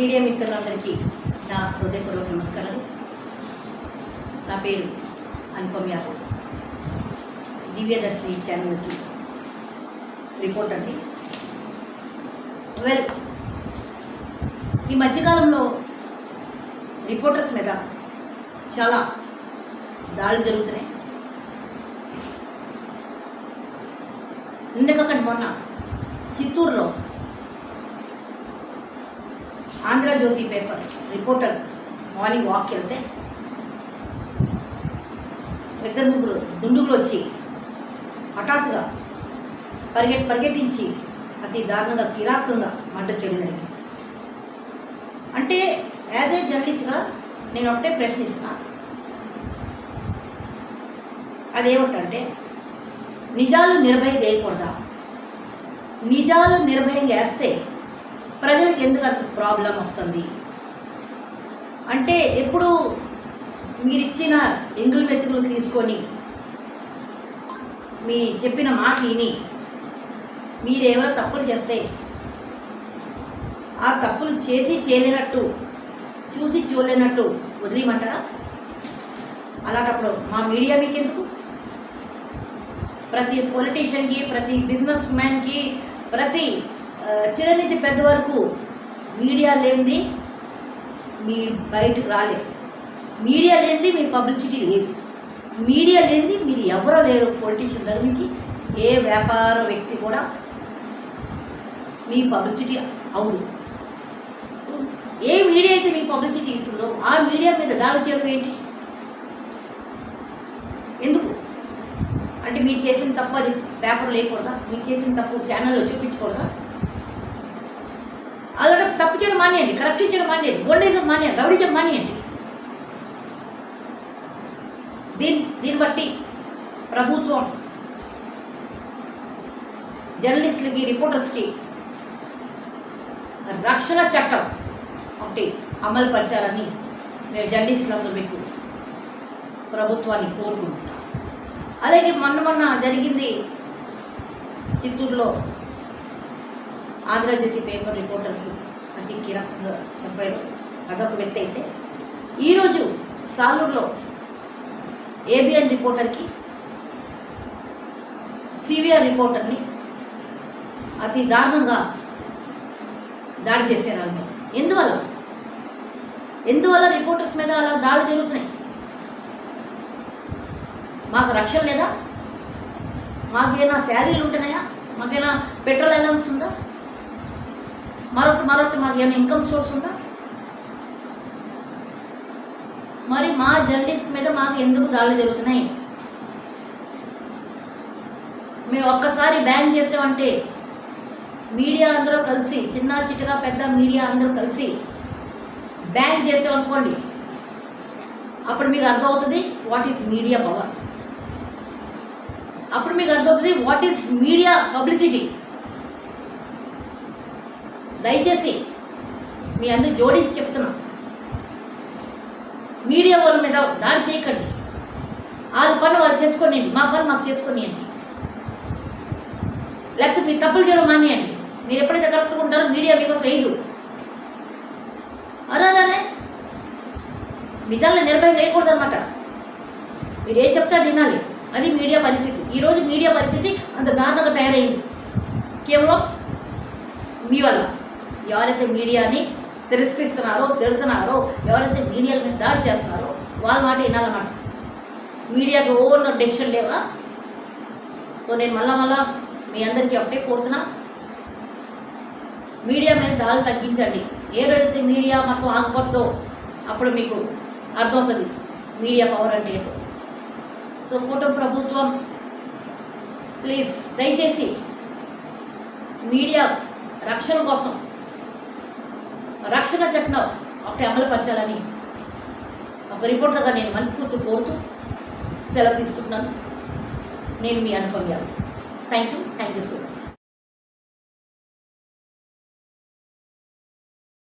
Media మిత్రులందరికీ నా హృదయపూర్వక నమస్కారాలు. నా పేరు అనుపమ్ యాదవ్, దివ్యదర్శిని ఛానల్కి రిపోర్టర్ని. ఈ మధ్యకాలంలో రిపోర్టర్స్ మీద చాలా దాడులు జరుగుతున్నాయి. నిన్నకంటే మొన్న చిత్తూరులో ఆంధ్రజ్యోతి పేపర్ రిపోర్టర్ మార్నింగ్ వాక్కి వెళ్తే ఇద్దరు ముగ్గురు దుండుగులు వచ్చి హఠాత్తుగా పరిగెట్టించి అతి దారుణంగా కిరాతకంగా మర్డర్ చేయడం జరిగింది. అంటే యాజ్ ఏ జర్నలిస్ట్గా నేను ఒకటే ప్రశ్నిస్తున్నా, అదేమిటంటే నిజాలు నిర్భయంగా వేయకూడదా? నిజాలు నిర్భయంగా వేస్తే ప్రజలకు ఎందుకు అంత ప్రాబ్లం వస్తుంది? అంటే ఎప్పుడు మీరిచ్చిన ఎంగులు మెతుకులు తీసుకొని మీ చెప్పిన మాటలు విని మీరేమైనా తప్పులు చేస్తే ఆ తప్పులు చేసి చేయలేనట్టు చూసి చూడలేనట్టు వదిలేయమంటారా? అలాంటప్పుడు మా మీడియా మీకు ఎందుకు? ప్రతి పొలిటీషియన్కి, ప్రతి బిజినెస్ మ్యాన్కి, ప్రతి చిన్న నుంచి పెద్ద వరకు మీడియా లేనిది మీరు బయటకు రాలేరు. మీడియా లేనిది మీ పబ్లిసిటీ లేదు. మీడియా లేనిది మీరు ఎవరో లేరు. పొలిటీషియన్ దగ్గర నుంచి ఏ వ్యాపార వ్యక్తి కూడా మీ పబ్లిసిటీ అవును. సో ఏ మీడియా అయితే మీ పబ్లిసిటీ ఇస్తుందో ఆ మీడియా మీద దాడి చేయడం ఏంటి? ఎందుకు అంటే మీరు చేసిన తప్పు అది పేపర్ లేకూడదా? మీరు చేసిన తప్పు ఛానల్లో చూపించకూడదా? అలాంటి తప్పు చేయడం మానేయండి, కరప్షన్ చేయడం మానేయండి, గోల్డేజం మానేయండి, రౌడిజం మానేయండి. దీన్ని బట్టి ప్రభుత్వం జర్నలిస్టులకి, రిపోర్టర్స్కి రక్షణ చట్టం ఒకటి అమలు పరిచాలని మేము జర్నలిస్టులందరూ మీకు ప్రభుత్వాన్ని కోరుకుంటున్నాం. అలాగే మొన్న జరిగింది చిత్తూరులో ఆంధ్రజ్యోతి పేపర్ రిపోర్టర్కి అతి కీలకంగా చంపారు. అదొక వ్యక్తి అయితే ఈరోజు సాలూరులో ఏబిఎన్ రిపోర్టర్కి, సివిఆర్ రిపోర్టర్ని అతి దారుణంగా దాడి చేశారు. వాళ్ళు ఎందువల్ల రిపోర్టర్స్ మీద అలా దాడులు జరుగుతున్నాయి? మాకు రక్షణ లేదా? మాకేమైనా శాలరీలు ఉంటున్నాయా? మాకైనా పెట్రోల్ అలవెన్స్ ఉందా? మరొకటి మాకేమైనా ఇన్కమ్ సోర్స్ ఉందా? మరి మా జర్నలిస్ట్ మీద మాకు ఎందుకు దాడులు జరుగుతున్నాయి? మేము ఒక్కసారి బ్యాన్ చేసామంటే మీడియా అందరూ కలిసి, చిన్న చిట్టగా పెద్ద మీడియా అందరూ కలిసి బ్యాన్ చేసామనుకోండి, అప్పుడు మీకు అర్థమవుతుంది వాట్ ఈజ్ మీడియా పవర్. అప్పుడు మీకు అర్థమవుతుంది వాట్ ఈజ్ మీడియా పబ్లిసిటీ. దయచేసి మీ అందరూ జోడించి చెప్తున్నా, మీడియా వాళ్ళ మీద దాడి చేయకండి. వాళ్ళ పని వాళ్ళు చేసుకోనియండి, మా పని మాకు చేసుకోనియండి. లేకపోతే మీరు తప్పులు చేయడం మానేయండి. మీరు ఎప్పుడైతే కరెక్ట్గా ఉంటారో మీడియా మీకు లేదు. అలానే నిజాలను నిర్భయం వేయకూడదు అనమాట. మీరు ఏం చెప్తే తినాలి. అది మీడియా పరిస్థితి. ఈరోజు మీడియా పరిస్థితి అంత దారుణంగా తయారైంది కేవలం మీ వల్ల. ఎవరైతే మీడియాని తిరస్కరిస్తున్నారో, తిడుతున్నారో, ఎవరైతే మీడియా మీద దాడి చేస్తున్నారో వాళ్ళ మాట వినాలన్నమాట. మీడియాకి ఓవర్ డెసిషన్ లేవా? సో నేను మళ్ళా మీ అందరికీ ఒకటే కోరుతున్నా, మీడియా మీద దాడులు తగ్గించండి. ఏ రోజైతే మీడియా మొత్తం ఆగిపోతుందో అప్పుడు మీకు అర్థమవుతుంది మీడియా పవర్ అంటే ఏంటో. సో కూటమి ప్రభుత్వం ప్లీజ్ దయచేసి మీడియా రక్షణ కోసం రక్షణ చట్టం ఒకటి అమలు పరచాలని ఒక రిపోర్టర్గా నేను మనస్ఫూర్తి కోరుతూ సెలవు తీసుకుంటున్నాను. నేను మీ Anupam Yadav. Thank you so much.